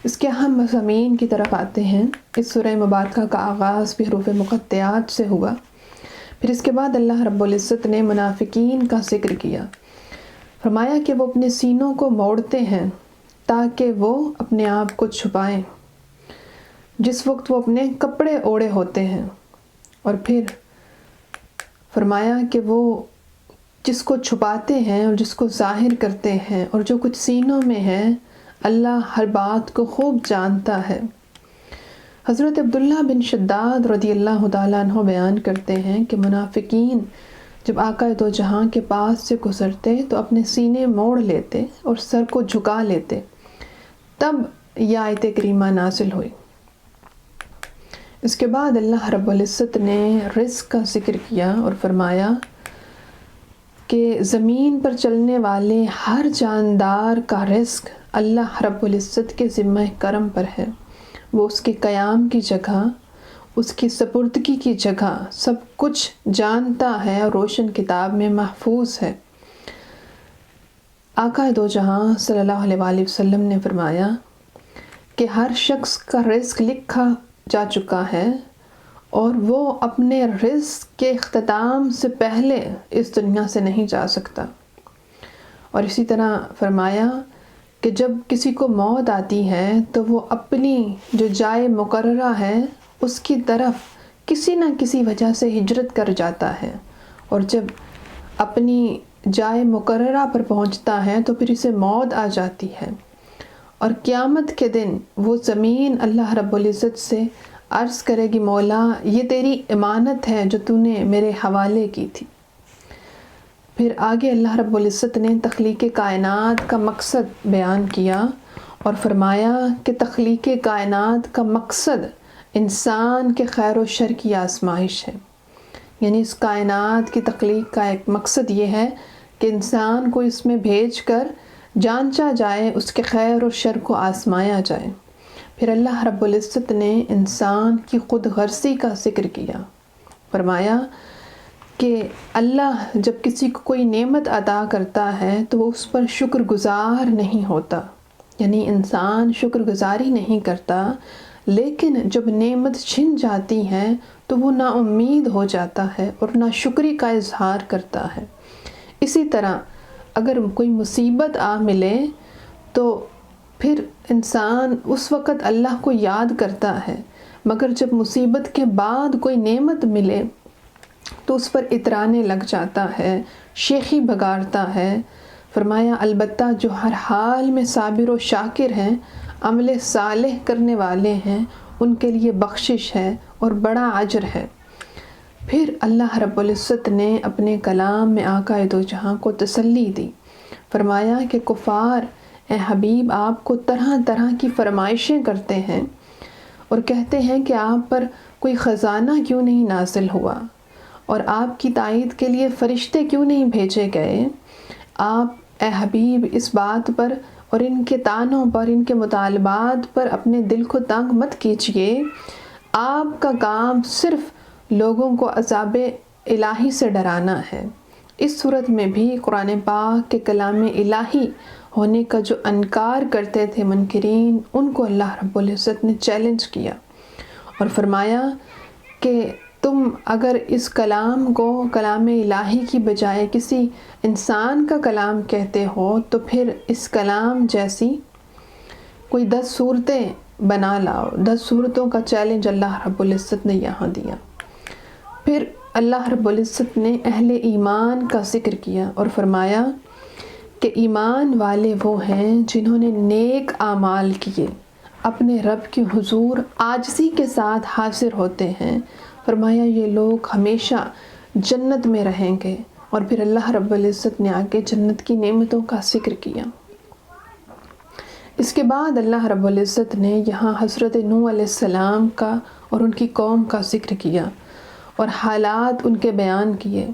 اس کے اہم مضامین کی طرف آتے ہیں۔ اس سورہ مبارکہ کا آغاز بھی حروف مقطعات سے ہوا۔ پھر اس کے بعد اللہ رب العزت نے منافقین کا ذکر کیا، فرمایا کہ وہ اپنے سینوں کو موڑتے ہیں تاکہ وہ اپنے آپ کو چھپائیں جس وقت وہ اپنے کپڑے اوڑے ہوتے ہیں، اور پھر فرمایا کہ وہ جس کو چھپاتے ہیں اور جس کو ظاہر کرتے ہیں اور جو کچھ سینوں میں ہے، اللہ ہر بات کو خوب جانتا ہے۔ حضرت عبداللہ بن شداد رضی اللہ تعالیٰ عنہ بیان کرتے ہیں کہ منافقین جب آقا دو جہاں کے پاس سے گزرتے تو اپنے سینے موڑ لیتے اور سر کو جھکا لیتے، تب یہ آیت کریمہ نازل ہوئی۔ اس کے بعد اللہ رب العزت نے رزق کا ذکر کیا اور فرمایا کہ زمین پر چلنے والے ہر جاندار کا رزق اللہ رب العزت کے ذمہ کرم پر ہے۔ وہ اس کے قیام کی جگہ، اس کی سپردگی کی جگہ سب کچھ جانتا ہے اور روشن کتاب میں محفوظ ہے۔ آقا دو جہاں صلی اللہ علیہ وآلہ وسلم نے فرمایا کہ ہر شخص کا رزق لکھا جا چکا ہے، اور وہ اپنے رزق کے اختتام سے پہلے اس دنیا سے نہیں جا سکتا۔ اور اسی طرح فرمایا کہ جب کسی کو موت آتی ہے تو وہ اپنی جو جائے مقررہ ہے اس کی طرف کسی نہ کسی وجہ سے ہجرت کر جاتا ہے، اور جب اپنی جائے مقررہ پر پہنچتا ہے تو پھر اسے موت آ جاتی ہے، اور قیامت کے دن وہ زمین اللہ رب العزت سے عرض کرے گی، مولا یہ تیری امانت ہے جو تو نے میرے حوالے کی تھی۔ پھر آگے اللہ رب العزت نے تخلیق کائنات کا مقصد بیان کیا اور فرمایا کہ تخلیق کائنات کا مقصد انسان کے خیر و شر کی آزمائش ہے، یعنی اس کائنات کی تخلیق کا ایک مقصد یہ ہے کہ انسان کو اس میں بھیج کر جانچا جائے، اس کے خیر و شر کو آزمایا جائے۔ پھر اللہ رب العزت نے انسان کی خود غرضی کا ذکر کیا، فرمایا کہ اللہ جب کسی کو کوئی نعمت عطا کرتا ہے تو وہ اس پر شکر گزار نہیں ہوتا، یعنی انسان شکر گزاری نہیں کرتا، لیکن جب نعمت چھن جاتی ہے تو وہ نا امید ہو جاتا ہے اور نا شکری کا اظہار کرتا ہے۔ اسی طرح اگر کوئی مصیبت آ ملے تو پھر انسان اس وقت اللہ کو یاد کرتا ہے، مگر جب مصیبت کے بعد کوئی نعمت ملے تو اس پر اترانے لگ جاتا ہے، شیخی بگاڑتا ہے۔ فرمایا البتہ جو ہر حال میں صابر و شاکر ہیں، عمل صالح کرنے والے ہیں، ان کے لیے بخشش ہے اور بڑا اجر ہے۔ پھر اللہ رب العزت نے اپنے کلام میں آقا دو جہاں کو تسلی دی۔ فرمایا کہ کفار اے حبیب آپ کو طرح طرح کی فرمائشیں کرتے ہیں اور کہتے ہیں کہ آپ پر کوئی خزانہ کیوں نہیں نازل ہوا اور آپ کی تائید کے لیے فرشتے کیوں نہیں بھیجے گئے۔ آپ اے حبیب اس بات پر اور ان کے طعنوں پر، ان کے مطالبات پر اپنے دل کو تنگ مت کیجیے۔ آپ کا کام صرف لوگوں کو عذاب الہی سے ڈرانا ہے۔ اس صورت میں بھی قرآن پاک کے کلام الہی ہونے کا جو انکار کرتے تھے منکرین، ان کو اللہ رب العزت نے چیلنج کیا اور فرمایا کہ تم اگر اس کلام کو کلام الہی کی بجائے کسی انسان کا کلام کہتے ہو تو پھر اس کلام جیسی کوئی 10 صورتیں بنا لاؤ۔ 10 صورتوں کا چیلنج اللہ رب العزت نے یہاں دیا۔ پھر اللہ رب العزت نے اہل ایمان کا ذکر کیا اور فرمایا کہ ایمان والے وہ ہیں جنہوں نے نیک اعمال کیے، اپنے رب کے حضور عاجزی کے ساتھ حاضر ہوتے ہیں۔ فرمایا یہ لوگ ہمیشہ جنت میں رہیں گے۔ اور پھر اللہ رب العزت نے آگے جنت کی نعمتوں کا ذکر کیا۔ اس کے بعد اللہ رب العزت نے یہاں حضرت نوح علیہ السلام کا اور ان کی قوم کا ذکر کیا اور حالات ان کے بیان کیے۔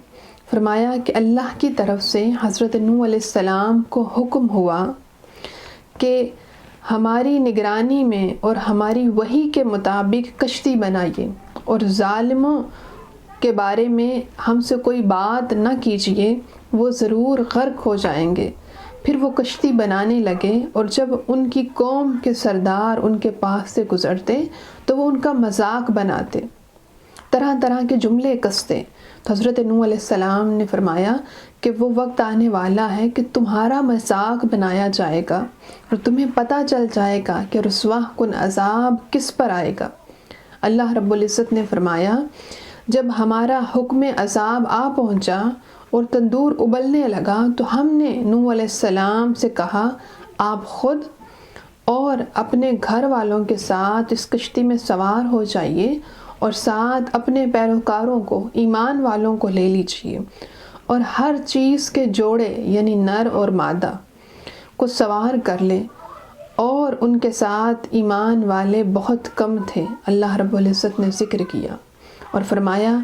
فرمایا کہ اللہ کی طرف سے حضرت نوح علیہ السلام کو حکم ہوا کہ ہماری نگرانی میں اور ہماری وحی کے مطابق کشتی بنائیے اور ظالموں کے بارے میں ہم سے کوئی بات نہ کیجیے، وہ ضرور غرق ہو جائیں گے۔ پھر وہ کشتی بنانے لگے اور جب ان کی قوم کے سردار ان کے پاس سے گزرتے تو وہ ان کا مذاق بناتے، طرح طرح کے جملے کستے۔ تو حضرت نوح علیہ السلام نے فرمایا کہ وہ وقت آنے والا ہے کہ تمہارا مذاق بنایا جائے گا اور تمہیں پتہ چل جائے گا کہ رسوا کن عذاب کس پر آئے گا۔ اللہ رب العزت نے فرمایا جب ہمارا حکم عذاب آ پہنچا اور تندور ابلنے لگا تو ہم نے نوح علیہ السلام سے کہا آپ خود اور اپنے گھر والوں کے ساتھ اس کشتی میں سوار ہو جائیے اور ساتھ اپنے پیروکاروں کو، ایمان والوں کو لے لیجیے اور ہر چیز کے جوڑے یعنی نر اور مادہ کو سوار کر لیں۔ اور ان کے ساتھ ایمان والے بہت کم تھے۔ اللہ رب العزت نے ذکر کیا اور فرمایا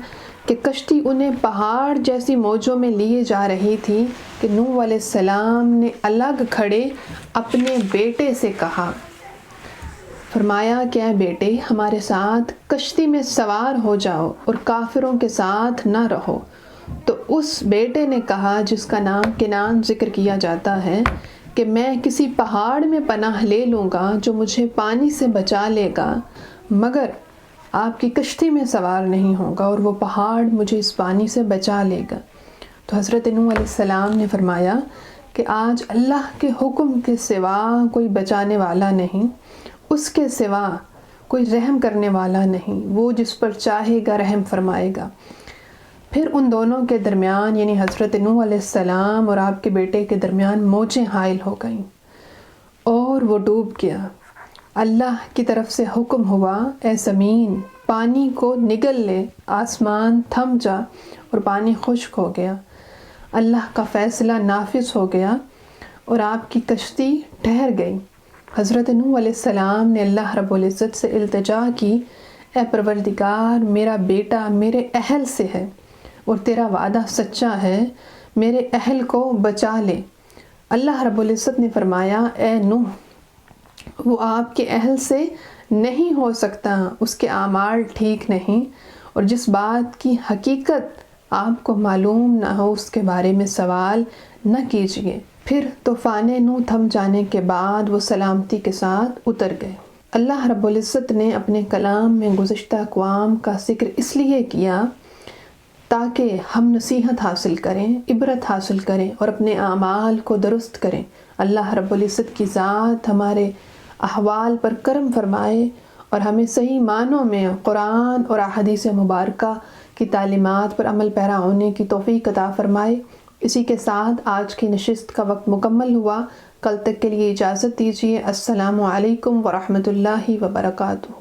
کہ کشتی انہیں پہاڑ جیسی موجوں میں لیے جا رہی تھی کہ نوح علیہ السلام نے الگ کھڑے اپنے بیٹے سے کہا، فرمایا کہ اے بیٹے ہمارے ساتھ کشتی میں سوار ہو جاؤ اور کافروں کے ساتھ نہ رہو۔ تو اس بیٹے نے کہا جس کا نام کنان ذکر کیا جاتا ہے کہ میں کسی پہاڑ میں پناہ لے لوں گا جو مجھے پانی سے بچا لے گا، مگر آپ کی کشتی میں سوار نہیں ہوگا اور وہ پہاڑ مجھے اس پانی سے بچا لے گا۔ تو حضرت نوح علیہ السلام نے فرمایا کہ آج اللہ کے حکم کے سوا کوئی بچانے والا نہیں، اس کے سوا کوئی رحم کرنے والا نہیں، وہ جس پر چاہے گا رحم فرمائے گا۔ پھر ان دونوں کے درمیان یعنی حضرت نوح علیہ السلام اور آپ کے بیٹے کے درمیان موجیں حائل ہو گئیں اور وہ ڈوب گیا۔ اللہ کی طرف سے حکم ہوا اے زمین پانی کو نگل لے، آسمان تھم جا اور پانی خشک ہو گیا۔ اللہ کا فیصلہ نافذ ہو گیا اور آپ کی کشتی ٹھہر گئی۔ حضرت نوح علیہ السلام نے اللہ رب العزت سے التجا کی، اے پروردگار میرا بیٹا میرے اہل سے ہے اور تیرا وعدہ سچا ہے، میرے اہل کو بچا لے۔ اللہ رب العزت نے فرمایا اے نوح وہ آپ کے اہل سے نہیں ہو سکتا، اس کے اعمال ٹھیک نہیں، اور جس بات کی حقیقت آپ کو معلوم نہ ہو اس کے بارے میں سوال نہ کیجیے۔ پھر طوفان نوح تھم جانے کے بعد وہ سلامتی کے ساتھ اتر گئے۔ اللہ رب العزت نے اپنے کلام میں گزشتہ اقوام کا ذکر اس لیے کیا تاکہ ہم نصیحت حاصل کریں، عبرت حاصل کریں اور اپنے اعمال کو درست کریں۔ اللہ رب العزت کی ذات ہمارے احوال پر کرم فرمائے اور ہمیں صحیح معنوں میں قرآن اور احادیث مبارکہ کی کی تعلیمات پر عمل پیرا ہونے کی توفیق عطا فرمائے۔ اسی کے ساتھ آج کی نشست کا وقت مکمل ہوا۔ کل تک کے لیے اجازت دیجیے۔ السلام علیکم ورحمۃ اللہ وبرکاتہ۔